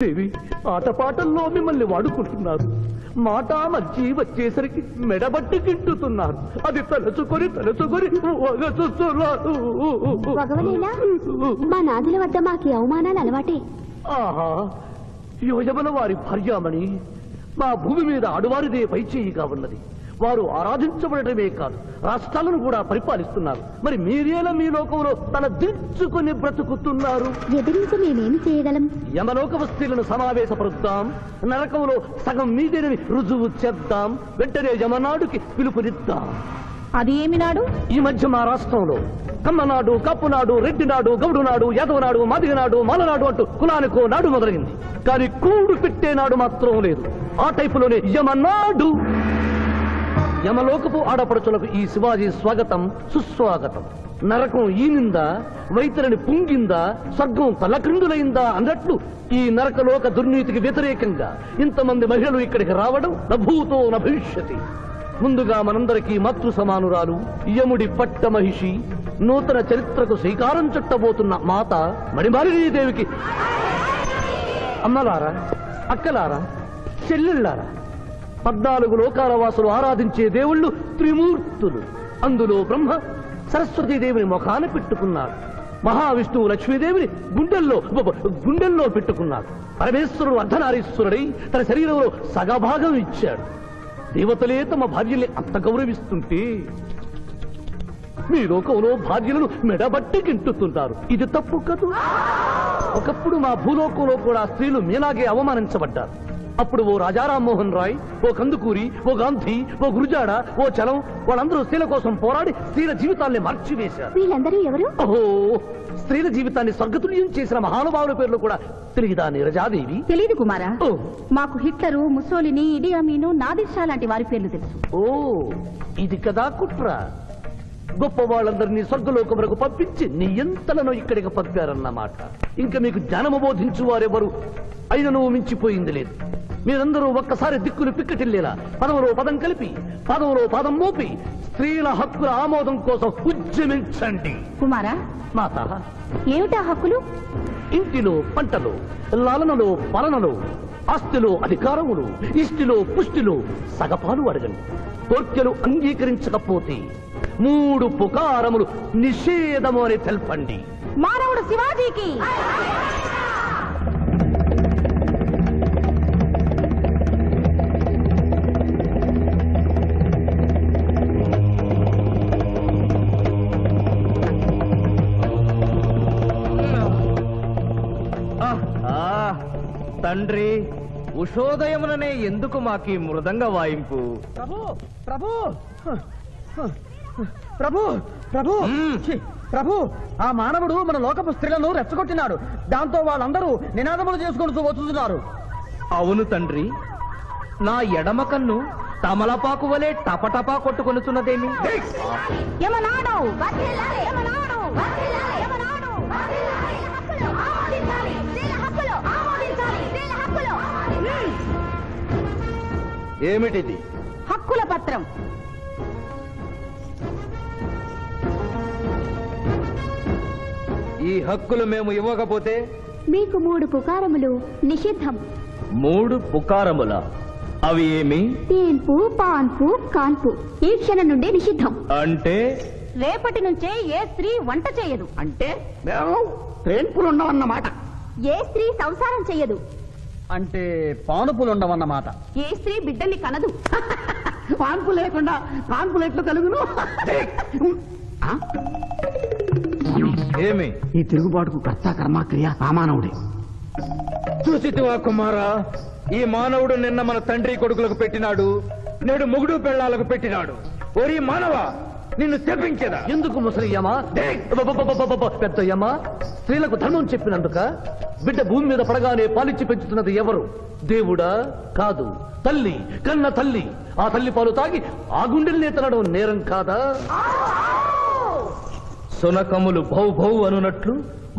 దేవి ఆటపాటల్లో మిమ్మల్ని వాడుకుంటున్నారు. మాట మర్చి వచ్చేసరికి మెడబట్టి గింటుతున్నారు. అది తలుచుకొని మా నాదుల వద్ద మాకి అవమానాలు అలవాటే. ఆహా, యోజమల వారి భార్యామణి మా భూమి మీద ఆడువారిదే పైచేయిగా ఉన్నది. వారు ఆరాధించబడటమే కాదు, రాష్ట్రాలను కూడా పరిపాలిస్తున్నారు. మరి మీరేలా మీ లోకంలో తల దించుకుని బ్రతుకుతున్నారు? ఎదిరించి మేమేమి చేయగలం? యమలోక వస్తువులను సమావేశపరుద్దాం, నరకంలో సగం మీదేనని రుజువు చేద్దాం. వెంటనే యమనాడుకి పిలుపునిద్దాం. అది ఏమి నాడు? ఈ మధ్య మా రాష్ట్రంలో కమ్మనాడు, కప్పునాడు, రెడ్డినాడు, గౌడునాడు, యాదవనాడు, మాదిగనాడు, మాలనాడు అంటూ కులానికో నాడు మొదలైంది. కానీ కూడు పెట్టే నాడు మాత్రం లేదు. ఆ టైపులోనే యమనాడు. యమలోకపు ఆడపడుచులకు ఈ శివాజీ స్వాగతం సుస్వాగతం. నరకం ఈనిందా, వైతరిని పుంగిందా, స్వర్గం తలక్రిందులైందా అన్నట్లు ఈ నరకలోక దుర్నీతికి వ్యతిరేకంగా ఇంతమంది మహిళలు ఇక్కడికి రావడం నభూతో నభవిష్యతి. ముందుగా మనందరికీ మాతృ సమానురాలు, యముడి పట్ట మహిషి, నూతన చరిత్రకు శ్రీకారం చుట్టబోతున్న మాత మణిమాలినీదేవికి అమ్మలారా, అక్కలారా, చెల్లెళ్ళారా, 14 లోకాల వాసులు ఆరాధించే దేవుళ్ళు త్రిమూర్తులు. అందులో బ్రహ్మ సరస్వతీదేవిని ముఖాన పెట్టుకున్నాడు. మహావిష్ణువు లక్ష్మీదేవిని గుండెల్లో పెట్టుకున్నాడు. పరమేశ్వరుడు అర్ధనారీశ్వరుడై తన శరీరంలో సగభాగం ఇచ్చాడు. దేవతలే తమ భార్యల్ని అంత గౌరవిస్తుంటే మీ లోకంలో భార్యలను మెడబట్టి గింటుతుంటారు. ఇది తప్పు కదూ. ఒకప్పుడు మా భూలోకంలో కూడా స్త్రీలు మీలాగే అవమానించబడ్డారు. అప్పుడు ఓ రాజా రామ్మోహన్ రాయ్, ఓ కందుకూరి, ఓ గాంధీ, ఓ గురుజాడ, ఓ చలం, వాళ్ళందరూ స్త్రీల కోసం పోరాడి స్త్రీల జీవితాల్ని మార్చివేశారు. వీళ్ళందరూ ఎవరు? ఓహో, స్త్రీల జీవితాన్ని స్వర్గతుల్యం చేసిన మహానుభావుల పేర్లు కూడా తెలియదా నీరజాదేవి? తెలీదు కుమారా. మాకు హిట్లరు, ముసోలిని, ఇడి అమీను, నాదిర్ షా లాంటి వారి పేర్లు తెలుసు. ఓ, ఇది కదా కుట్ర. గొప్ప వాళ్ళందరినీ స్వర్గలోకములకు పంపించి నీ ఎంతలను ఇక్కడికి పంపారన్నమాట. ఇంకా మీకు జ్ఞానము బోధించు వారెవరు అయినను మించిపోయింది లేదు. మీరందరూ ఒక్కసారి దిక్కులు పిక్కటిల్లేలా పదములో పదం కలిపి, పదములో పదం మోపి స్త్రీల హక్కుల ఆమోదం కోసం ఉద్యమించండి. కుమారా, మాత, ఏమిటా హక్కులు? ఇంటిలో పంటలు, లాలనలో పాలనలో, ఆస్తిలో అధికారములు, ఇష్టిలో పుష్టిలో సగపాలు అడగండి. కోర్కెలు అంగీకరించకపోతే 3 పుకారములు నిషేధము అని తెల్పండి. మానవుడు శివాజీకి. తండ్రి, ఉషోదయముననే ఎందుకు మాకి మృదంగ వాయింపు? ప్రభు ప్రభు ప్రభు ప్రభు ప్రభు ఆ మానవుడు మన లోకపు స్త్రీలను రెచ్చగొట్టినాడు. దాంతో వాళ్ళందరూ నినాదములు చేసుకుంటూ వస్తున్నారు. అవును తండ్రి, నా ఎడమ కన్ను తమలపాకు వలె టపటపా కొట్టుకొనుచున్నదేమి? యమనాడు ఏమిటిది? హక్కుల పత్రం. ఈ హక్కులు మేము ఇవ్వకపోతే మీకు 3 పుకారములు నిషిద్ధం. 3 పుకారముల? అవి ఏమి? తేన్పు, పాన్పు, కాన్పు ఈ క్షణం నుండి నిషిద్ధం. అంటే రేపటి నుంచే ఏ స్త్రీ వంట చేయదు. అంటే ట్రేన్పులు ఉండవన్నమాట. ఏ స్త్రీ సంసారం చెయ్యదు. అంటే పానుపులు ఉండవన్నమాట. ఏ స్త్రీ బిడ్డల్ని కనదు. పాన్పు లేకుండా కాన్పులు ఎట్లు కలుగును? ఏమి? ఈ తిరుగుబాటుకు కర్త కర్మ క్రియ సామానవుడే. చూసితివా కుమారా, ఈ మానవుడు నిన్న మన తండ్రి కొడుకులకు పెట్టినాడు, నేడు మొగుడు పెళ్ళాలకు పెట్టినాడు. ఓరి మానవా, నిన్ను శపించదా? ఎందుకు ముసలియమా, పెద్దయ్యమా? స్త్రీలకు ధర్మం చెప్పినందుక? బిడ్డ భూమి మీద పడగానే పాలిచ్చి పెంచుతున్నది ఎవరు? దేవుడా? కాదు, తల్లి, కన్న తల్లి. ఆ తల్లి పాలు తాగి ఆ గుండెల్నే తనడం నేరం కాదా? సునకములు భౌ భౌ అనునట్లు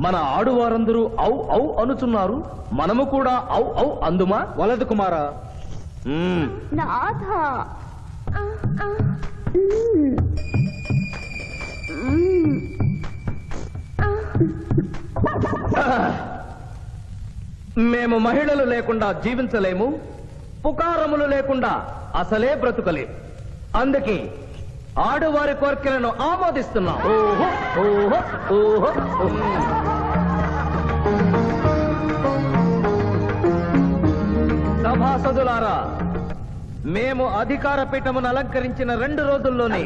మన ఆడువారందరూ ఔ ఔ అనుచున్నారు. మనము కూడా ఔ ఔ అందుమా? వలదు కుమారా. నాథ, మేము మహిళలు లేకుండా జీవించలేము, పుకారములు లేకుండా అసలే బ్రతుకలేము. అందుకే ఆడువారి కోరికలను ఆమోదిస్తున్నాం. ఓహో ఓహో ఓహో సభాసదులారా, మేము అధికార పీఠమును అలంకరించిన 2 రోజుల్లోనే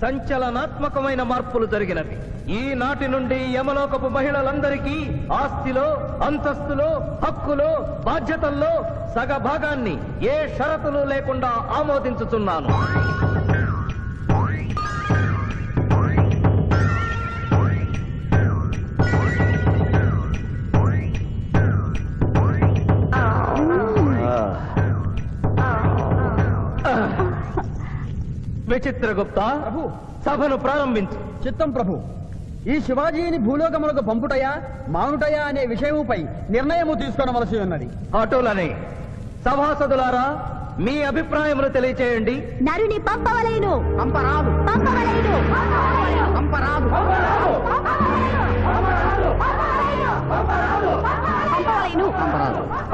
సంచలనాత్మకమైన మార్పులు జరిగినవి. ఈనాటి నుండి యమలోకపు మహిళలందరికీ ఆస్తిలో, అంతస్తులో, హక్కులో, బాధ్యతల్లో సగభాగాన్ని ఏ షరతులు లేకుండా ఆమోదించుతున్నాను. విచిత్రగుప్త, ప్రభు సభను ప్రారంభించు. చిత్తం ప్రభు. ఈ శివాజీని భూలోకములకు పంపుటయా మానుటయా అనే విషయముపై నిర్ణయము తీసుకొనవలసి ఉన్నది. అటులనే సభాసదులారా, మీ అభిప్రాయములు తెలియచేయండి. నరుని పంపవలేను. పంపరాదు. పంపవలేను. పంపరాదు. పంపవలేను.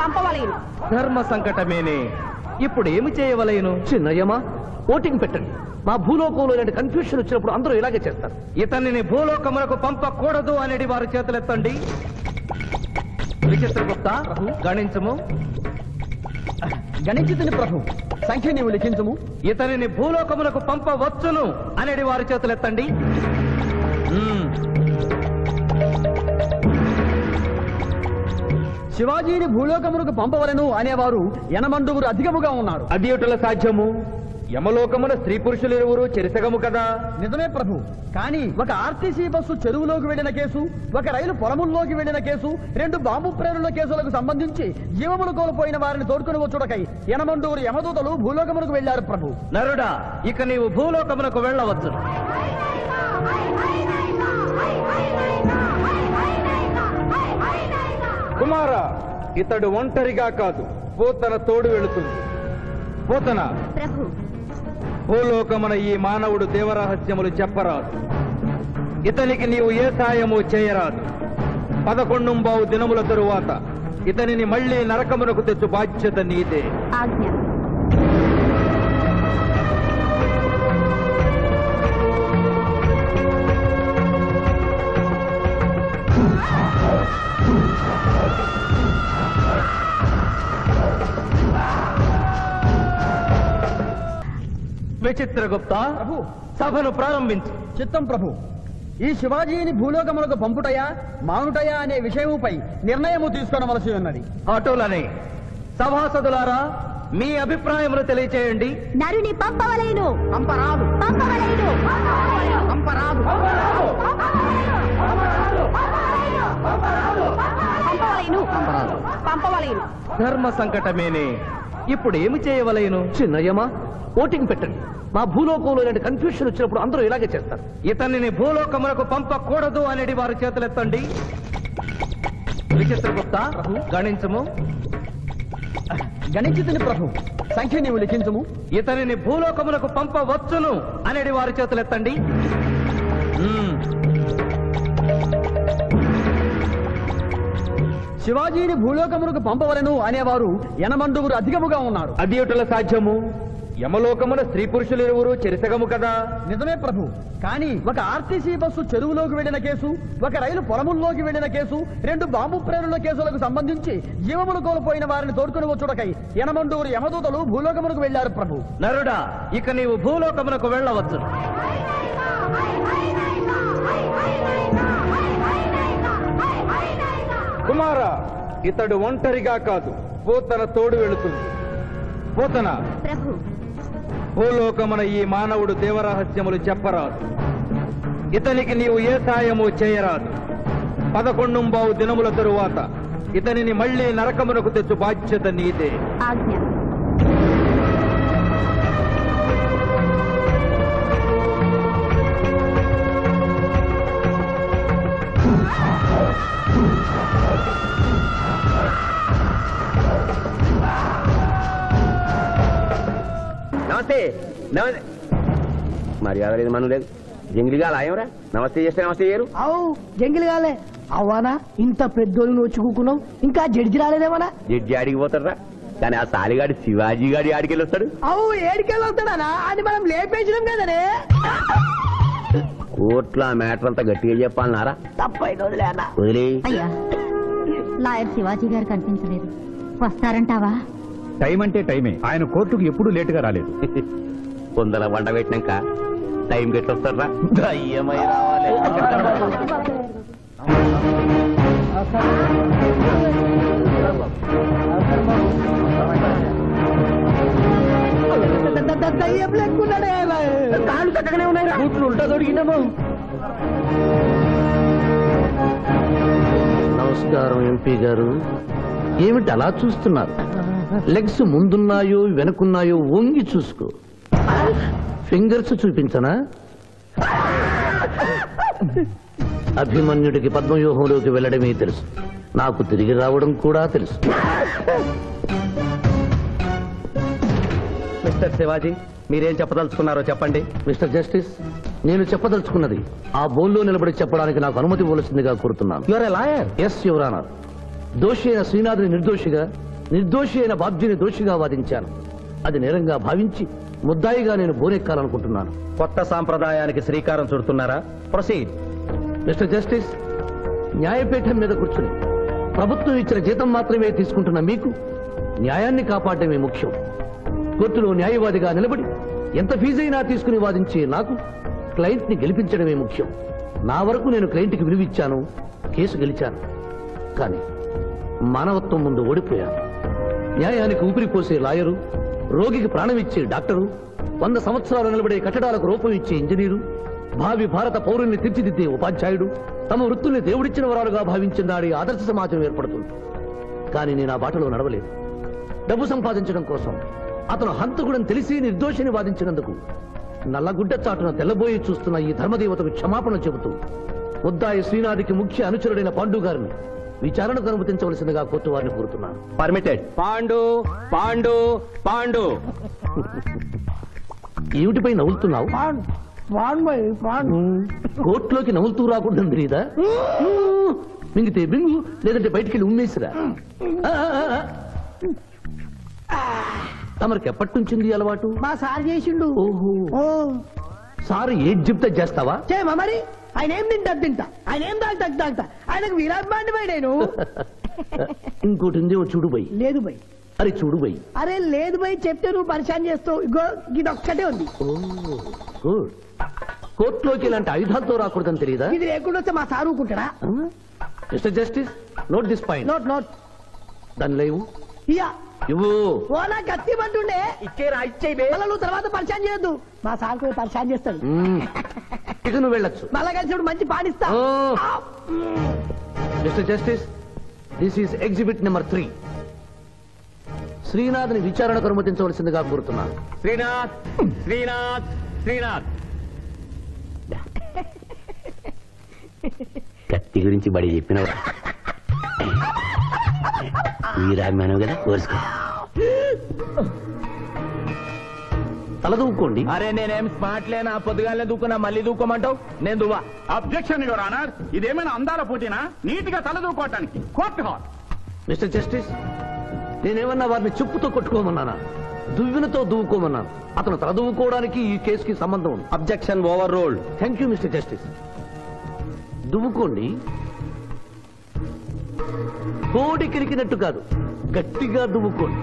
పంపవలేను. ధర్మ సంకటమేనే. ఇప్పుడు ఏమి చేయవలేను? చిన్నయ్యమా, ఓటింగ్ పెట్టండి. మా భూలోకంలో ఇలాంటి కన్ఫ్యూషన్ వచ్చినప్పుడు అందరూ ఇలాగే చేస్తారు. ఇతనిని భూలోకములకు పంపకూడదు అనేది వారి చేతులెత్తండి. విచిత్రగుప్త, గణించము. గణించుతుని ప్రభు. సంఖ్య నీవు లిఖించుము. ఇతనిని భూలోకములకు పంపవచ్చును అనేది వారి చేతులెత్తండి. శివాజీని భూలోకములకు పంపవలను అనేవారు 80 అధికముగా ఉన్నారు. అది ఎటుల సాధ్యము? యమలోకమున స్త్రీ పురుషులు ఇరువురు చెరిసగము కదా. నిజమే ప్రభు. కానీ ఒక ఆర్టీసీ బస్సు చెరువులోకి వెళ్లిన కేసు, ఒక రైలు పొలముల్లోకి వెళ్లిన కేసు, 2 బాంబు ప్రేరుల కేసులకు సంబంధించి జీవములు కోల్పోయిన వారిని తోడుకుని వచ్చుటకై 80 యమదూతలు భూలోకమునకు వెళ్లారు ప్రభు. నరుడా, ఇక నీవు భూలోకమునకు వెళ్ళవచ్చు. కుమార, ఇతడు ఒంటరిగా కాదు, పోతన తోడు వెళుతుంది. పోతన, ప్రభు, భూలోకమున ఈ మానవుడు దేవరహస్యములు చెప్పరాదు. ఇతనికి నీవు ఏ సాయము చేయరాదు. 11 దినముల తరువాత ఇతనిని మళ్లీ నరకమునకు తెచ్చు బాధ్యత నీదే. ఆజ్ఞ. విచిత్రగుప్త, ప్రభు సభను ప్రారంభించు. చిత్తం ప్రభు. ఈ శివాజీని భూలోకములకు పంపుటయా మానుటయా అనే విషయముపై నిర్ణయము తీసుకొనవలసి ఉన్నది. అటులనే సభాసదులారా, మీ అభిప్రాయములు తెలియచేయండి. నరుని పంపవలేను. పంపరాదు. పంపవలేను. పంపరాదు. పంపవలేను. పంపవలేను. ధర్మ సంకటమేనే. ఇప్పుడు ఏమి చేయవలేను? చిన్నయ్యమా, ఓటింగ్ పెట్టండి. మా భూలోకంలో ఇలాంటి కన్ఫ్యూషన్ వచ్చినప్పుడు అందరూ ఇలాగే చేస్తారు. ఇతనిని భూలోకమునకు పంపకూడదు అనేది వారి చేతులెత్తండి. విచిత్రగుప్త, గణించము. గణించుతుని ప్రభు. సంఖ్య నీవు లిఖించుము. ఇతనిని భూలోకమునకు పంపవచ్చును అనేది వారి చేతులెత్తండి. శివాజీని భూలోకమునకు పంపవలను అనేవారు 80 అధికముగా ఉన్నారు. అది ఎటుల సాధ్యము? యమలోకమున స్త్రీ పురుషులు ఇరువురు చెరిసగము కదా. నిజమే ప్రభు. కానీ ఒక ఆర్టీసీ బస్సు చెరువులోకి వెళ్లిన కేసు, ఒక రైలు పొలముల్లోకి వెళ్లిన కేసు, 2 బాంబు ప్రేరుల కేసులకు సంబంధించి జీవములు కోల్పోయిన వారిని తోడుకుని వచ్చుటకై 80 యమదూతలు భూలోకమునకు వెళ్లారు ప్రభు. నరుడా, ఇక నీవు భూలోకమునకు వెళ్ళవచ్చు. కుమార, ఇతడు ఒంటరిగా కాదు, పోతన తోడు వెళుతుంది. పోతన, ప్రభు, భూలోకమున ఈ మానవుడు దేవరహస్యములు చెప్పరాదు. ఇతనికి నీవు ఏ సాయము చేయరాదు. 11 దినముల తరువాత ఇతనిని మళ్లీ నరకమునకు తెచ్చు బాధ్యత నీదే. ఆజ్ఞ. నమస్తే. మర్యాద లేదు, మనం లేదు. జంగిలిగా లాయంరా. నమస్తే చేస్తే నమస్తే చేయరు. అవు జంగిలి కాలే అవ్వానా ఇంత పెద్దోళ్ళు వచ్చి కూకున్నావు ఇంకా జడ్జి రాలేదేమన్నా జడ్జి ఆడికి పోతారా కానీ ఆ సాలిగాడి శివాజీ గాడి ఆడికి వెళ్ళొస్తాడు అవు ఏడికెళ్ళి వస్తాడా అది మనం లేపేసినాం కదనే కోర్టులో ఆ మ్యాటర్ అంతా గట్టిగా చెప్పాలన్నారా తప్పైన వదిలేనా వదిలే అయ్యా లాయర్ శివాజీ గారు కనిపించలేదు వస్తారంటావా టైం అంటే టైమే ఆయన కోర్టుకు ఎప్పుడూ లేటుగా రాలేదు కొందల వంట పెట్టినాక టైం గెట్టొస్తారా దయ్యమై రావాలి దయ్యం లేకున్నాడే కాళ్ళు చక్కగానే ఉన్నాయి బూట్లు ఉంటా దొరికినాము నమస్కారం ఎంపీ గారు ఏమిటి అలా చూస్తున్నారు లెగ్స్ ముందున్నాయో వెనుకున్నాయో వంగి చూసుకో ఫింగర్స్ చూపించనా అభిమన్యుడికి పద్మవ్యూహంలోకి వెళ్ళడమే తెలుసు నాకు తిరిగి రావడం కూడా తెలుసు మిస్టర్ శివాజీ మీరేం చెప్పదలుచుకున్నారో చెప్పండి మిస్టర్ జస్టిస్ నేను చెప్పదలుచుకున్నది ఆ బోన్లో నిలబడి చెప్పడానికి నాకు అనుమతి ఇవ్వవలసిందిగా కోరుతున్నాను your a lawyer yes your honour దోషి అయిన శ్రీనాథుని నిర్దోషిగా నిర్దోషి అయిన బాబ్జీని దోషిగా వాదించాను అది నేరంగా భావించి ముద్దాయిగా నేను బోనెక్కాలనుకుంటున్నాను కొత్త సాంప్రదాయానికి శ్రీకారం చుడుతున్నారా ప్రొసీడ్ మిస్టర్ జస్టిస్ న్యాయపీఠం మీద కూర్చుని ప్రభుత్వం ఇచ్చిన జీతం మాత్రమే తీసుకుంటున్న మీకు న్యాయాన్ని కాపాడటమే ముఖ్యం కోర్టులో న్యాయవాదిగా నిలబడి ఎంత ఫీజైనా తీసుకుని వాదించే నాకు క్లయింట్ ని గెలిపించడమే ముఖ్యం నా వరకు నేను క్లయింట్కి విలువిచ్చాను కేసు గెలిచాను కానీ మానవత్వం ముందు ఓడిపోయాను న్యాయానికి ఊపిరిపోసే లాయరు రోగికి ప్రాణం ఇచ్చే డాక్టరు 100 సంవత్సరాలు నిలబడే కట్టడాలకు రూపం ఇచ్చే ఇంజనీరు భావి భారత పౌరుల్ని తీర్చిదిద్దే ఉపాధ్యాయుడు తమ వృత్తుల్ని దేవుడిచ్చిన వరాలుగా భావించిన నాడి ఆదర్శ సమాజం ఏర్పడుతుంది కానీ నేను ఆ బాటలో నడవలేదు డబ్బు సంపాదించడం కోసం అతను హంతకుడని తెలిసి నిర్దోషిని వాదించినందుకు నల్లగుడ్డ చాటున తెల్లబోయి చూస్తున్న ఈ ధర్మదేవతకు క్షమాపణ చెబుతూ ముద్దాయి శ్రీనాథికి ముఖ్య అనుచరుడైన పాండు గారిని విచారణకు అనుమతించవలసిందిగా కోర్టు వారిని కోరుతున్నాను పర్మిటెడ్ పాండు పాండు పాండు ఏమిటిపై నవ్వులుతున్నావు కోర్టులోకి నవ్వులుతూ రాకుండా తెలీదా మింగితే బింగు లేదంటే బయటికి వెళ్ళి ఉమ్మేసిరా తమరికి ఎప్పటి నుంచింది అలవాటు మా సార్ చేసిండు. ఓహో సార్ ఏది చెప్తే చేస్తావా చేయమా మరి ఆయన ఏం తింటా ఆయన ఏం తాగుతా ఆయనకు వీరాభిమాని పోయి నేను ఇంకోటి ఉంది, ఓ చూడు బై. లేదు బై. అరే చూడు బై. అరే లేదు బై, చెప్తే నువ్వు పరిశాన్ చేస్తావు. ఇగో ఇది ఒక్కటే ఉంది. గుడ్. కోర్టులోకి ఇలాంటి ఆయుధాలతో రాకూడదని తెలియదా? ఇది లేకుండా వస్తే మా సార్ ఊరుకుంటాడా? Mister justice, note this point. Note note. దాని లేవు ఇయ్యా ఇవ్వు. ఓ నా కత్తి పంటుండే మళ్ళా నువ్వు తర్వాత పరిశాన్ చేయొద్దు. మా సార్ కూడా పరిశాన్ చేస్తాడు. ఇక నువ్వు వెళ్ళొచ్చు. మళ్ళా కలిసి మంచి పాడిస్తా. Mister justice, this is exhibit number 3. శ్రీనాథ్ని విచారణకు అనుమతించవలసిందిగా కోరుతున్నాను. శ్రీనాథ్ శ్రీనాథ్ శ్రీనాథ్ కత్తి గురించి బడి చెప్పినవా? వీరాభిమానం కదా, కోరుసుకో. తలదూకోండి. అరే నేనేం స్మార్ట్ లేనా? పొద్దుగానే దూకున్నా, మళ్ళీ దూకోమంటావు? నేను దువ్వా. అబ్జెక్షన్ యువర్ ఆనర్, ఇదేమైనా అందాల పోటీనా? నీట్ గా తలదూకోవటానికి కోర్టు హాల్. మిస్టర్ జస్టిస్, నేనేమన్నా వారిని చెప్పుతో కొట్టుకోమన్నానా? దువ్వినతో దువ్వుకోమన్నాను. అతను తల దువ్వుకోవడానికి ఈ కేసుకి సంబంధం ఉంది. Objection overruled. Thank you mister justice. దువ్వుకోండి. కోడి కిరికినట్టు కాదు, గట్టిగా దువ్వుకోండి.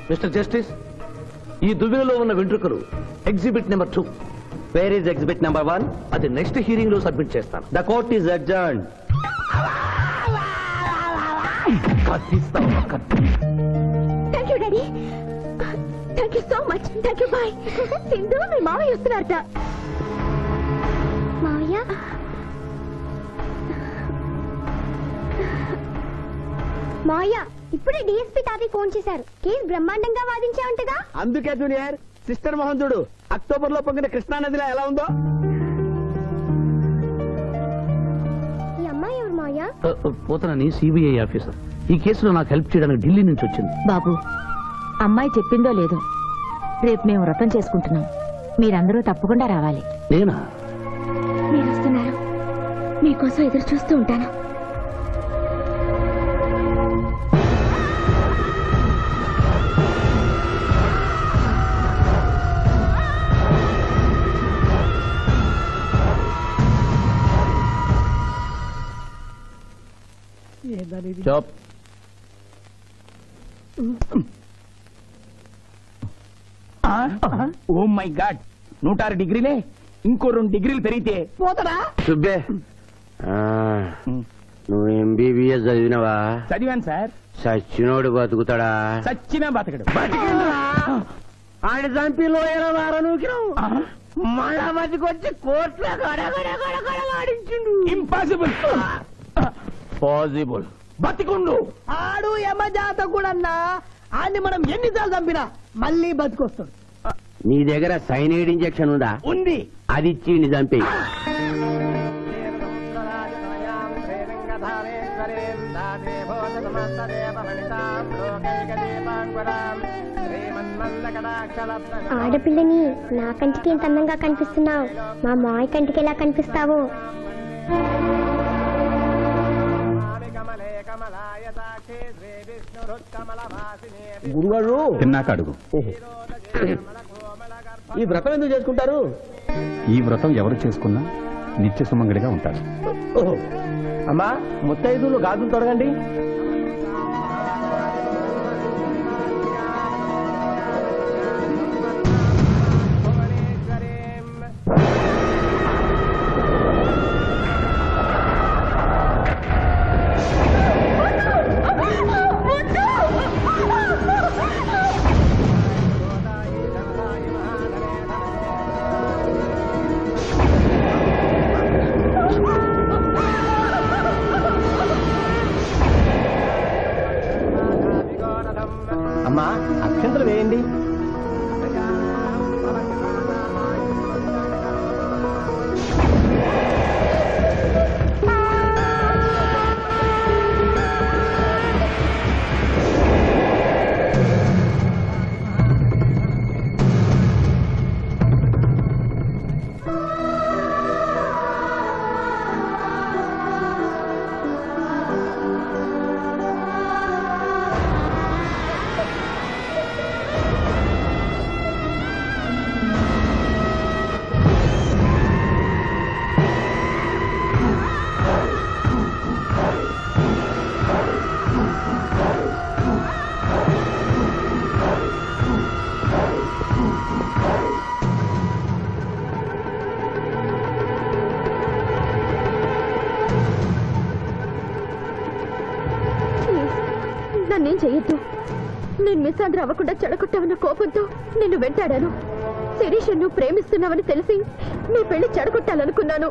మిస్టర్ జస్టిస్, ఈ దువ్వెనలో ఉన్న వెంట్రుకలు exhibit number 2. Where is exhibit number 1? అది నెక్స్ట్ హియరింగ్ లో సబ్మిట్ చేస్తాను. The court is adjourned. Thank you daddy. Thank you so much. Thank you. Bye. Sindhu, మీ మావయ్య వస్తున్నారట. మావయ్య, మావయ్య ఇప్పుడే డిఎస్పీ తాతయ్య ఫోన్ చేశారు. కేసు బ్రహ్మాండంగా వాదించావంటగా. అందుకే జూనియర్, సిస్టర్ మోహన్ చూడు అక్టోబర్ లో పొంగిన కృష్ణానదిలో ఎలా ఉందో. ఈ అమ్మాయి ఎవరు మావయ్య? పోతనని సిబిఐ ఆఫీసర్. ఈ కేసులో నాకు హెల్ప్ చేయడానికి ఢిల్లీ నుంచి వచ్చింది. బాబు, అమ్మాయి చెప్పిందో లేదో రేపు మేము వ్రతం చేసుకుంటున్నాం. మీరందరూ తప్పకుండా రావాలి. నేనా? మీరు వస్తున్నారు, మీకోసం ఎదురు చూస్తూ ఉంటాను. చోప్. ఓ మై గాడ్, 106 డిగ్రీలే. ఇంకో 2 డిగ్రీలు పెరిగితే పోతాడా? సుబ్బే, నువ్వు ఎంబీబీఎస్ చదివినవా? చదివాను సార్. సచ్చినోడు బతుకుతాడా? చచ్చినా బతకడు. ఆయన చంపి లోయల వారనుకినావు, మళ్ళా బతికొచ్చి కోట్ల గడగడగడగడలాడించిండు. ఇంపాసిబుల్. పాసిబుల్. బతికుండు. ఆడు యమజాత కూడా ఆడిని మనం ఎన్నిసార్లు చంపినా మళ్ళీ బతికొస్తాడు. నీ దగ్గర సైనైడ్ ఇంజెక్షన్ ఉందా? ఉంది. అది ఇచ్చి చంపి. ఆడపిల్లని నా కంటికి ఎంత అందంగా కనిపిస్తున్నావు, మా మాయ కంటికి ఎలా కనిపిస్తావు? గురుగారు తిన్నాక అడుగు. ఈ వ్రతం ఎందుకు చేసుకుంటారు? ఈ వ్రతం ఎవరు చేసుకున్నా నిత్య సుమంగడిగా ఉంటారు. అమ్మా, ముత్తైదులు గాజులు తొడగండి. అమ్మా, అక్షంతలు వేయండి. నన్నేం చెయ్యొద్దు. నేను మిస్సాండ్ర అవ్వకుండా చెడగొట్టావన్న కోపంతో నిన్ను వెంటాడాను. శిరీష్ నువ్వు ప్రేమిస్తున్నావని తెలిసి నీ పెళ్లి చెడగొట్టాలనుకున్నాను.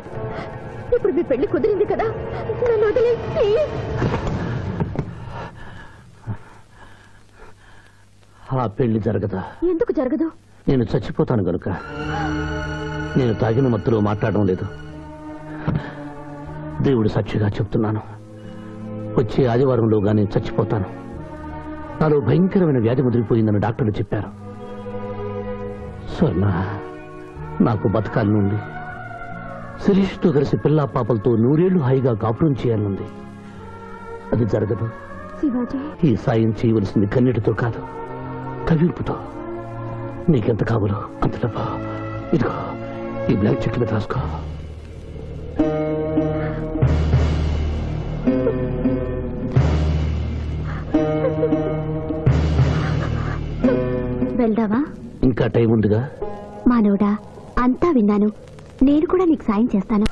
ఇప్పుడు మీ పెళ్లి కుదిరింది కదా, నన్ను వదిలే ప్లీజ్. ఆ పెళ్లి జరగదా? ఎందుకు జరగదు? నేను చచ్చిపోతాను గనుక. నేను తాగిన మత్తులో మాట్లాడడం లేదు. దేవుడు సాక్షిగా చెప్తున్నాను, వచ్చే ఆదివారంలోగా నేను చచ్చిపోతాను. నాలో భయంకరమైన వ్యాధి ముదిరిపోయిందని డాక్టర్లు చెప్పారు. స్వర్ణ, నాకు బతకాలనుంది. శిరీష్తో కలిసి పిల్లా పాపలతో 100 ఏళ్లు హాయిగా కాపురం చేయాలనుంది. అది జరగదు. శివాజీ, ఈ సాయం చేయవలసింది కన్నీటితో కాదు, కవింపుతో. నీకెంత కావాలో అంత డబ్బా ఇదిగో, ఈ బ్లాక్ చెక్ మీద రాసుకో. వెళ్దావా? ఇంకా టైం ఉందిగా. మానవుడా, అంతా విన్నాను. నేను కూడా నీకు సాయం చేస్తాను.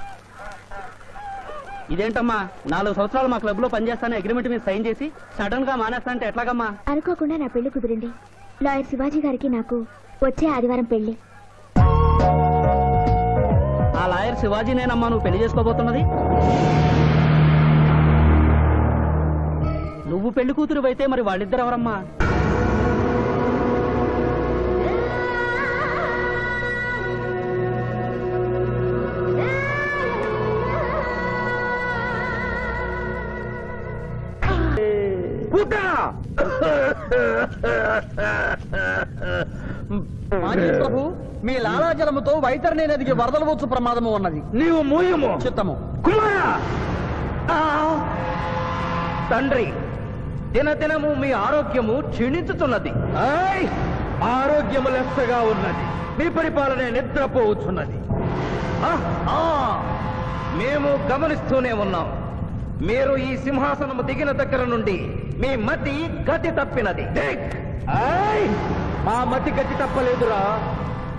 ఇదేంటమ్మా, 4 సంవత్సరాలు మా క్లబ్ లో పనిచేస్తాను అగ్రిమెంట్ మీద సైన్ చేసి సడన్ గా మానేస్తానంటే ఎట్లాగమ్మా? అనుకోకుండా నా పెళ్లి కుదిరింది. లాయర్ శివాజీ గారికి నాకు వచ్చే ఆదివారం పెళ్లి. ఆ లాయర్ శివాజీనేనమ్మా నువ్వు పెళ్లి చేసుకోబోతున్నది? నువ్వు పెళ్లి కూతురు అయితే మరి వాళ్ళిద్దరు ఎవరమ్మా? ప్రభు మీ లాలాజలముతో వైతరణి నదికి వరదలు వచ్చు ప్రమాదము ఉన్నది. నీవు మూయము. చిత్తము. కుమారా! తండ్రి, దినదినము మీ ఆరోగ్యము క్షీణించుతున్నది. ఆరోగ్యము లెస్సగా ఉన్నది. మీ పరిపాలనే నిద్రపోవచ్చున్నది. మేము గమనిస్తూనే ఉన్నాం. మీరు ఈ సింహాసనము దిగిన దగ్గర నుండి మీ మతి గతి తప్పినది. మా మతి గతి తప్పలేదురా.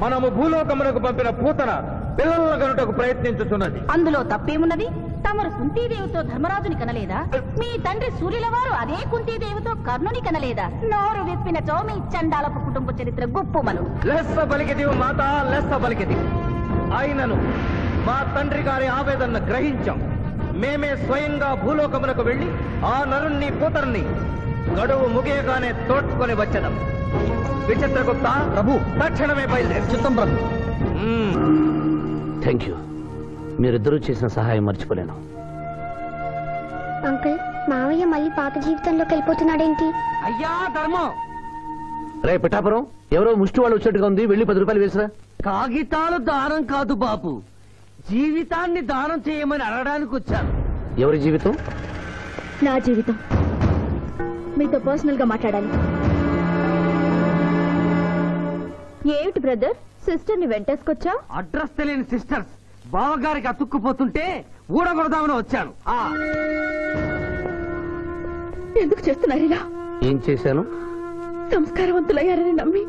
మనము భూలోకమునకు పంపిన పూతన పిల్లల కనుటకు ప్రయత్నించుతున్నది. అందులో తప్పేమున్నది? తమరు కుంతీదేవితో ధర్మరాజుని కనలేదా? మీ తండ్రి సూర్యుల వారు అదే కుంతీదేవితో కర్ణుని కనలేదా? నోరు విప్పిన చోమి చండాలపు కుటుంబ చరిత్ర గుప్పుమను. లెస్స పలికిది మాత, లెస్స పలికిది. ఆయనను మా తండ్రి గారి ఆవేదన గ్రహించాం. మేమే స్వయంగా భూలోకమునకు వెళ్లి ఆ నరుణ్ణి పూతరుని గడువు ముగియగానే తోడ్కొని వచ్చేదాం. విచిత్రగుప్త ప్రభు, తక్షణమే బయలుదేరి. చిత్తం ప్రభు. Thank you. మీరిద్దరూ చేసిన సహాయం మర్చిపోలేను. అంకుల్, మావయ్య మళ్ళీ పాత జీవితంలోకి వెళ్ళిపోతున్నాడేంటి? అయ్యా ధర్మం. రే పిఠాపురం, ఎవరో ముష్టి వాళ్ళు వచ్చినట్టుగా ఉంది. వెళ్ళి 10 రూపాయలు వేసిరా. కాగితాలు దానం కాదు బాబు, జీవితాన్ని దానం చేయమని అడగడానికి వచ్చాను. ఎవరి జీవితం? నా జీవితం. మీతో పర్సనల్ గా మాట్లాడాలి. ఏమిటి బ్రదర్, సిస్టర్ ని వెంటేసుకొచ్చా? అడ్రస్ తెలియని సిస్టర్స్ బావగారికి అతుక్కుపోతుంటే ఊడగొడదామని వచ్చాను. ఎందుకు చేస్తున్నారు ఇలా? ఏం చేశాను? సంస్కారవంతులయ్యారని నమ్మి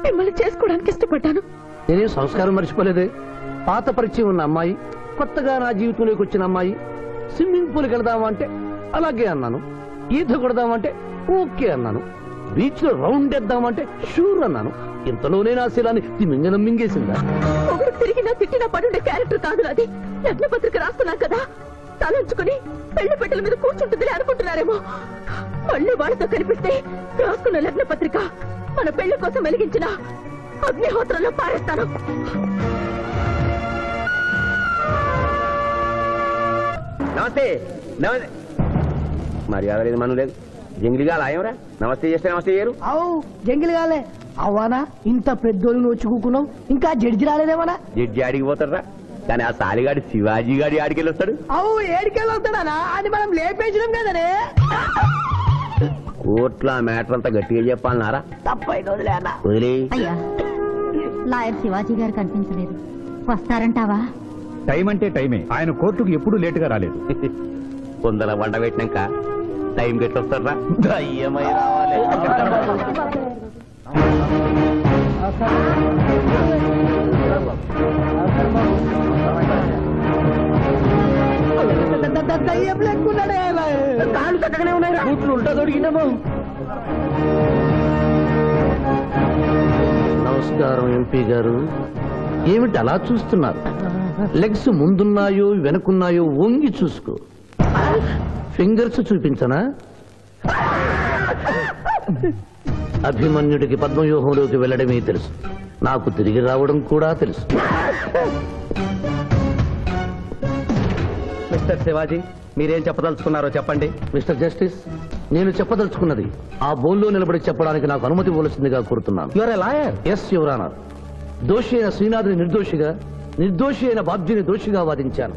మిమ్మల్ని చేసుకోవడానికి ఇష్టపడ్డాను. నేనేం సంస్కారం మర్చిపోలేదే. పాత పరిచయం ఉన్న అమ్మాయి, కొత్తగా నా జీవితంలోకి వచ్చిన అమ్మాయి. స్విమ్మింగ్ పూల్కి వెళదామంటే అలాగే అన్నాను. ఈత కొడదామంటే ఓకే అన్నాను. బీచ్ లో రౌండ్ వేద్దామంటే షూర్ అన్నాను. ఇంతలోనే నా శీలాన్ని తిమింగనం మింగేసిందా? ఒకరు తిరిగినా తిట్టినా పడుండే క్యారెక్టర్ కాదు నాది. లగ్న పత్రిక రాస్తున్నాం కదా, తలంచుకుని పెళ్లి పెట్టెల మీద కూర్చుంటుంది అనుకుంటున్నారేమో. మళ్ళీ వాళ్ళతో కనిపిస్తే రాసుకున్న లగ్న పత్రిక మన పెళ్లి కోసం వెలిగించిన అగ్నిహోత్రంలో పారేస్తాను. నమస్తే. మర్యాద లేదు, మనం లేదు. జంగిలిగా లాయంరా. నమస్తే చేస్తే నమస్తే చేయరు. అవు జంగిలి కాలే అవ్వానా, ఇంత పెద్దోళ్ళు వచ్చి కూకున్నావు, ఇంకా జడ్జి రాలేదేమన్నా? జడ్జి ఆడికి పోతారా? కానీ ఆ సాలిగాడి శివాజీ గాడి ఆడికి వెళ్ళొస్తాడు. అవు ఏడికెళ్ళి వస్తాడా? అది మనం లేపేసినాం కదనే. కోర్టులో ఆ మ్యాటర్ అంతా గట్టిగా చెప్పాలన్నారా? తప్పైన వదిలేనా? వదిలే. అయ్యా, లాయర్ శివాజీ గారు కనిపించలేదు. వస్తారంటావా? టైం అంటే టైమే. ఆయన కోర్టుకు ఎప్పుడూ లేటుగా రాలేదు. కొందల వంట పెట్టినాక టైం గెట్టొస్తారా? దయ్యమై రావాలి. దయ్యం లెక్కున్నాడే. కాళ్ళు చక్కగానే ఉన్నాయి. కూతురు ఉంటా దొరికినాము. నమస్కారం ఎంపీ గారు. ఏమిటి అలా చూస్తున్నారు? లెగ్స్ ముందున్నాయో వెనుకున్నాయో వంగి చూసుకో. ఫింగర్స్ చూపించనా? అభిమన్యుడికి పద్మవ్యూహంలోకి వెళ్ళడమే తెలుసు, నాకు తిరిగి రావడం కూడా తెలుసు. మిస్టర్ శివాజీ, మీరేం చెప్పదలుచుకున్నారో చెప్పండి. మిస్టర్ జస్టిస్, నేను చెప్పదలుచుకున్నది ఆ బోన్లో నిలబడి చెప్పడానికి నాకు అనుమతి ఇవ్వవలసిందిగా కోరుతున్నాను. Your a lawyer. Yes your honour. దోషి అయిన శ్రీనాథుని నిర్దోషిగా, నిర్దోషి అయిన బాబ్జీని దోషిగా వాదించాను.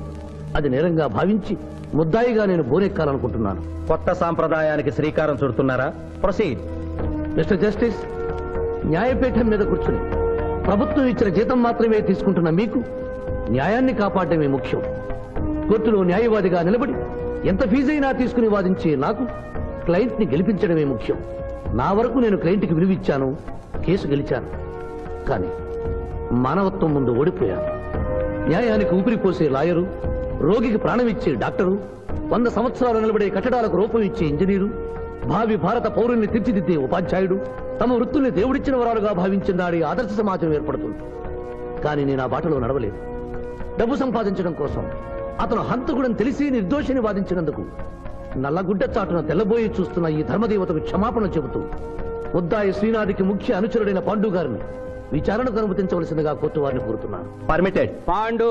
అది నేరంగా భావించి ముద్దాయిగా నేను బోనెక్కాలనుకుంటున్నాను. కొత్త సాంప్రదాయానికి శ్రీకారం చుడుతున్నారా? ప్రొసీడ్. మిస్టర్ జస్టిస్, న్యాయపీఠం మీద కూర్చుని ప్రభుత్వం ఇచ్చిన జీతం మాత్రమే తీసుకుంటున్న మీకు న్యాయాన్ని కాపాడటమే ముఖ్యం. కోర్టులో న్యాయవాదిగా నిలబడి ఎంత ఫీజైనా తీసుకుని వాదించే నాకు క్లయింట్ ని గెలిపించడమే ముఖ్యం. నా వరకు నేను క్లయింట్కి విలువిచ్చాను, కేసు గెలిచాను. కానీ మానవత్వం ముందు ఓడిపోయాను. న్యాయానికి ఊపిరిపోసే లాయరు, రోగికి ప్రాణం ఇచ్చే డాక్టరు, 100 సంవత్సరాలు నిలబడే కట్టడాలకు రూపం ఇచ్చే ఇంజనీరు, భావి భారత పౌరుల్ని తీర్చిదిద్దే ఉపాధ్యాయుడు తమ వృత్తుల్ని దేవుడిచ్చిన వరాలుగా భావించిన నాడి ఆదర్శ సమాజం ఏర్పడుతుంది. కానీ నేను ఆ బాటలో నడవలేదు. డబ్బు సంపాదించడం కోసం అతను హంతకుడని తెలిసి నిర్దోషిని వాదించినందుకు నల్లగుడ్డ చాటున తెల్లబోయి చూస్తున్న ఈ ధర్మదేవతకు క్షమాపణ చెబుతూ ముద్దాయి శ్రీనాథికి ముఖ్య అనుచరుడైన పాండు గారిని విచారణకు అనుమతించవలసిందిగా కోర్టు వారిని కోరుతున్నాను. పర్మిటెడ్. పాండు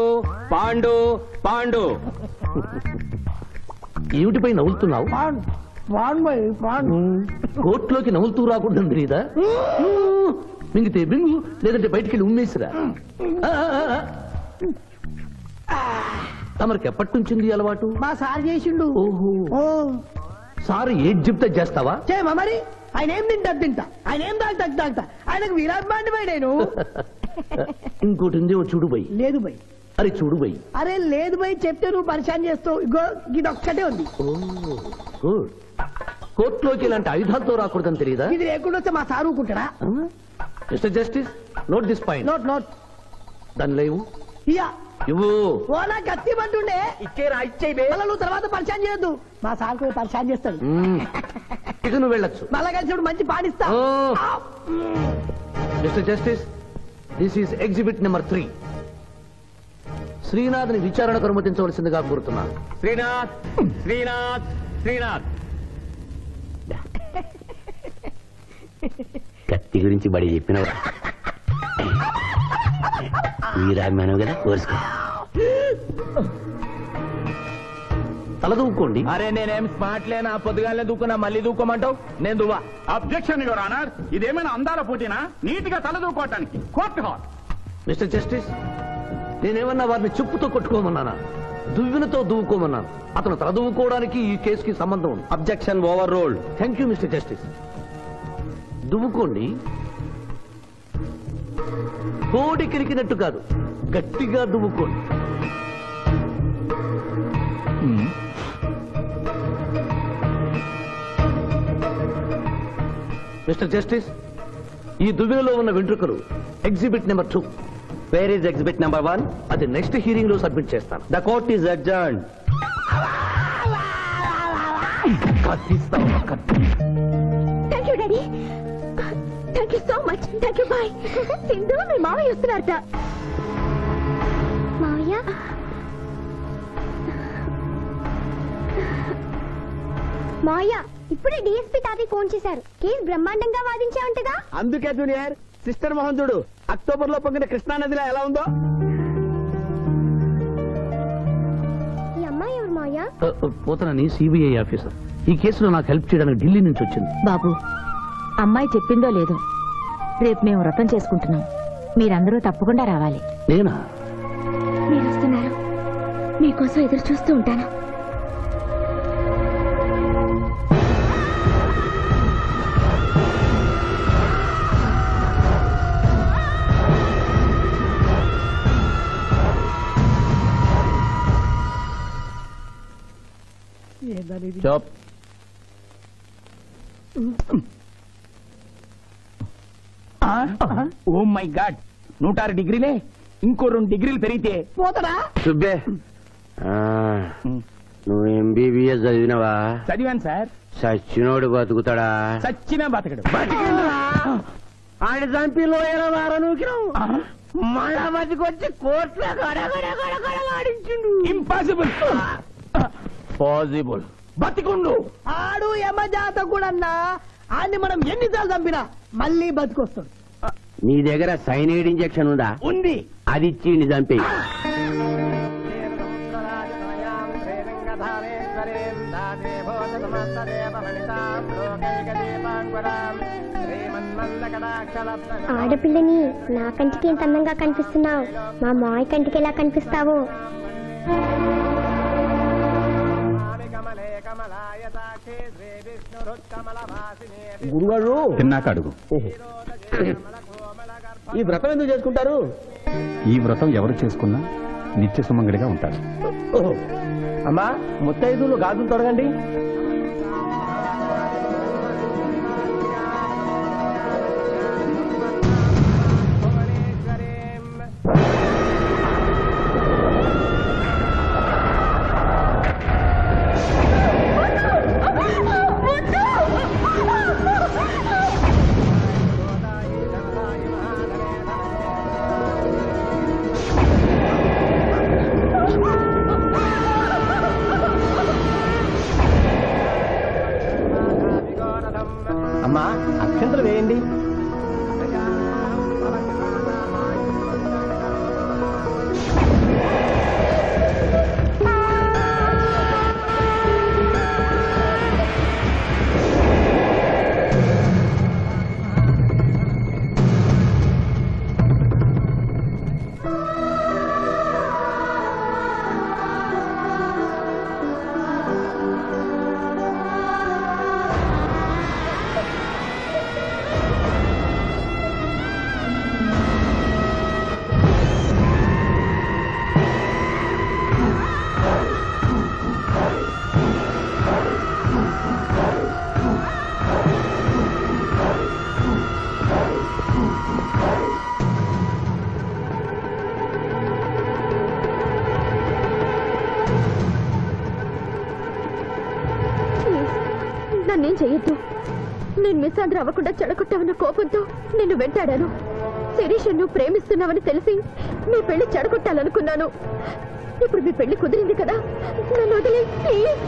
పాండు పాండు. ఏమిటిపై నవ్వులుతున్నావు? కోర్టులోకి నవ్వులుతూ రాకూడదు తెలీదా? మింగితే బింగు, లేదంటే బయటికి వెళ్ళి ఉమ్మేసిరా. తమరికి ఎప్పటి నుంచింది అలవాటు? మా సార్ చేసిండు. ఓహో, ఓ సార్ ఏది చెప్తే చేస్తావా? చేయమా మరి. ఆయన ఏం తింటా, ఆయన ఏం తాగుతా, ఆయనకు విరాట్ బాండి పోయి నేను. ఇంకోటి ఉంది, ఓ చూడు బై. లేదు బై. అరే చూడు బై. అరే లేదు బై, చెప్తే నువ్వు పరిశాన్ చేస్తావు. ఇగో ఇది ఒక్కటే ఉంది. గుడ్. కోర్టులోకి ఇలాంటి ఆయుధాలతో రాకూడదని తెలియదా? ఇది లేకుండా వస్తే మా సార్ ఊరుకుంటాడా? Mister justice, note this point. Note. దాని లేవు. ఇయ్యా ఇవ్వు. ఓ నా కత్తి పంటుండే. మళ్ళా నువ్వు తర్వాత పరిశాన్ చేయొద్దు, మా సార్ కూడా పరిశాన్ చేస్తాడు. ఇక నువ్వు వెళ్ళొచ్చు. మళ్ళా కలిసి మంచి పాడిస్తా. Mister justice, this is exhibit number 3. శ్రీనాథ్ని విచారణకు అనుమతించవలసిందిగా కోరుతున్నాను. శ్రీనాథ్ శ్రీనాథ్ శ్రీనాథ్ కత్తి గురించి బడి చెప్పినవా? వీరాభిమానం కదా, కోరుసుకో. తలదూక్కోండి. అరే నేనేం స్మార్ట్ లేనా? పొద్దుగానే దూకున్నా, మళ్ళీ దూకోమంటావు? నేను దువ్వా. అబ్జెక్షన్ యువర్ ఆనర్, ఇదేమైనా అందాల పోటీనా? నీట్ గా తల దూకోవటానికి కోర్టు హాల్. మిస్టర్ జస్టిస్, నేనేమన్నా వారిని చెప్పుతో కొట్టుకోమన్నానా? దువ్వినతో దువ్వుకోమన్నాను. అతను తల దువ్వుకోవడానికి ఈ కేసుకి సంబంధం ఉంది. Objection overruled. Thank you mister justice. దువ్వుకోండి. కోడి కిరికినట్టు కాదు, గట్టిగా దువ్వుకోండి. మిస్టర్ జస్టిస్, ఈ దువ్వెనలో ఉన్న వెంట్రుకలు exhibit number 2. Where is exhibit number 1? అది నెక్స్ట్ హియరింగ్ లో సబ్మిట్ చేస్తాను. The court is adjourned. Thank you daddy. Thank you so much. Thank you. Bye. Sindhu, మీ మామయ్య వస్తున్నారట. మావయ్య, మావయ్య, ఇప్పుడే డిఎస్పీ తాతయ్య ఫోన్ చేశారు. కేసు బ్రహ్మాండంగా వాదించావంటగా. అందుకే జూనియర్, సిస్టర్ మోహన్ చూడు అక్టోబర్ లో పొంగిన కృష్ణానదిలో ఎలా ఉందో. ఈ అమ్మాయి ఎవరు మావయ్య? పోతనని సిబిఐ ఆఫీసర్. ఈ కేసులో నాకు హెల్ప్ చేయడానికి ఢిల్లీ నుంచి వచ్చింది. బాబు, అమ్మాయి చెప్పిందో లేదో, రేపు మేము వ్రతం చేసుకుంటున్నాం. మీరందరూ తప్పకుండా రావాలి. నేనా? మీరు వస్తున్నారు, మీకోసం ఎదురు చూస్తూ ఉంటాను. చాప్. ఓ మై గాడ్, 106 డిగ్రీలే. ఇంకో 2 డిగ్రీలు పెరిగితే పోతాడా? సుబ్బే, నువ్వు ఎంబీబీఎస్ చదివినవా? చదివాను సార్. సచ్చినోడు బతుకుతాడా? చచ్చినా బతకడు. ఆయన చంపి లోయల మళ్ళా బతికొచ్చి కోర్టులో ఆడించిండు. ఇంపాసిబుల్. పాసిబుల్. బతికుండు. ఆడు యమజాత కూడా ఆడిని మనం ఎన్నిసార్లు చంపినా మళ్ళీ బతికొస్తాడు. నీ దగ్గర సైనైడ్ ఇంజెక్షన్ ఉందా? ఉంది. అది ఇచ్చి చంపి. ఆడపిల్లని నా కంటికి ఎంత అందంగా కనిపిస్తున్నావు, మా మాయ కంటికి ఎలా కనిపిస్తావో. గురుగారు తిన్నాక అడుగు. ఈ వ్రతం ఎందుకు చేసుకుంటారు? ఈ వ్రతం ఎవరు చేసుకున్నా నిత్య సుమంగడిగా ఉంటారు. అమ్మా, ముత్తైదులు గాజులు తొడగండి. నన్నేం చెయ్యొద్దు. నేను మిస్సాంధ్ర అవ్వకుండా చెడగొట్టావన్న కోపంతో నిన్ను వెంటాడాను. శిరీష్ నువ్వు ప్రేమిస్తున్నావని తెలిసి మీ పెళ్లి చెడగొట్టాలనుకున్నాను. ఇప్పుడు మీ పెళ్లి కుదిరింది కదా, నన్ను వదిలే ప్లీజ్.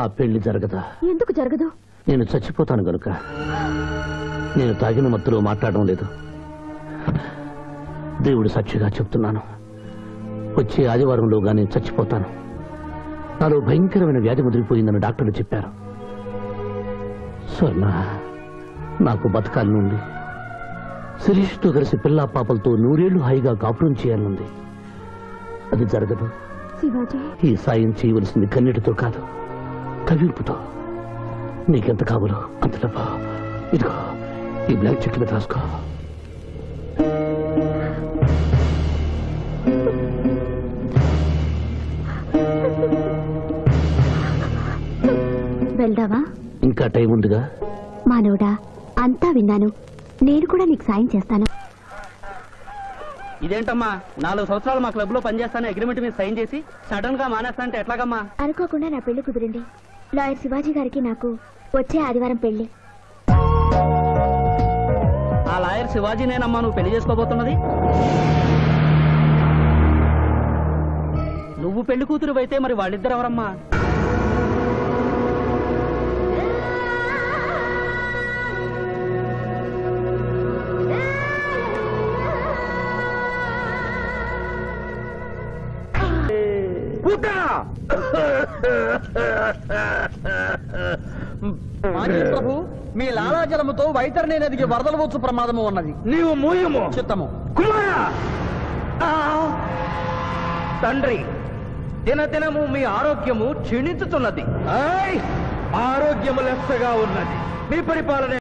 ఆ పెళ్లి జరగదా? ఎందుకు జరగదు? నేను చచ్చిపోతాను గనుక. నేను తాగిన మత్తులో మాట్లాడడం లేదు. దేవుడు సాక్షిగా చెప్తున్నాను, వచ్చే ఆదివారంలోగా నేను చచ్చిపోతాను. నాలో భయంకరమైన వ్యాధి ముదిరిపోయిందని డాక్టర్లు చెప్పారు. స్వర్ణ, నాకు బతకాలనుంది. శిరీష్తో కలిసి పిల్లా పాపలతో 100 ఏళ్లు హాయిగా కాపురం చేయాలనుంది. అది జరగదు. శివాజీ, ఈ సాయం చేయవలసింది కన్నీటితో కాదు, కవింపుతో. నీకెంత కావాలో అంత డబ్బా ఇదిగో, ఈ బ్లాక్ చెక్ మీద రాసుకో. వెళ్దావా? ఇంకా టైం ఉందిగా. మానవుడా, అంతా విన్నాను. నేను కూడా నీకు సాయం చేస్తాను. ఇదేంటమ్మా, 4 సంవత్సరాలు మా క్లబ్ లో పనిచేస్తాను అగ్రిమెంట్ మీద సైన్ చేసి సడన్ గా మానేస్తా అంటే ఎట్లాగమ్మా? అనుకోకుండా నా పెళ్లి కుదిరింది. లాయర్ శివాజీ గారికి నాకు వచ్చే ఆదివారం పెళ్లి. ఆ లాయర్ శివాజీనేనమ్మా నువ్వు పెళ్లి చేసుకోబోతున్నది? నువ్వు పెళ్లి కూతురు అయితే మరి వాళ్ళిద్దరు ఎవరమ్మా? ప్రభు, మీ లాలాజలముతో వైతరణి నదికి వరదలు వచ్చు ప్రమాదము ఉన్నది. నీవు మూయము. చిత్తము. కుమారా! తండ్రి, దినదినము మీ ఆరోగ్యము క్షీణించుతున్నది. ఆరోగ్యము లెస్సగా ఉన్నది. మీ పరిపాలన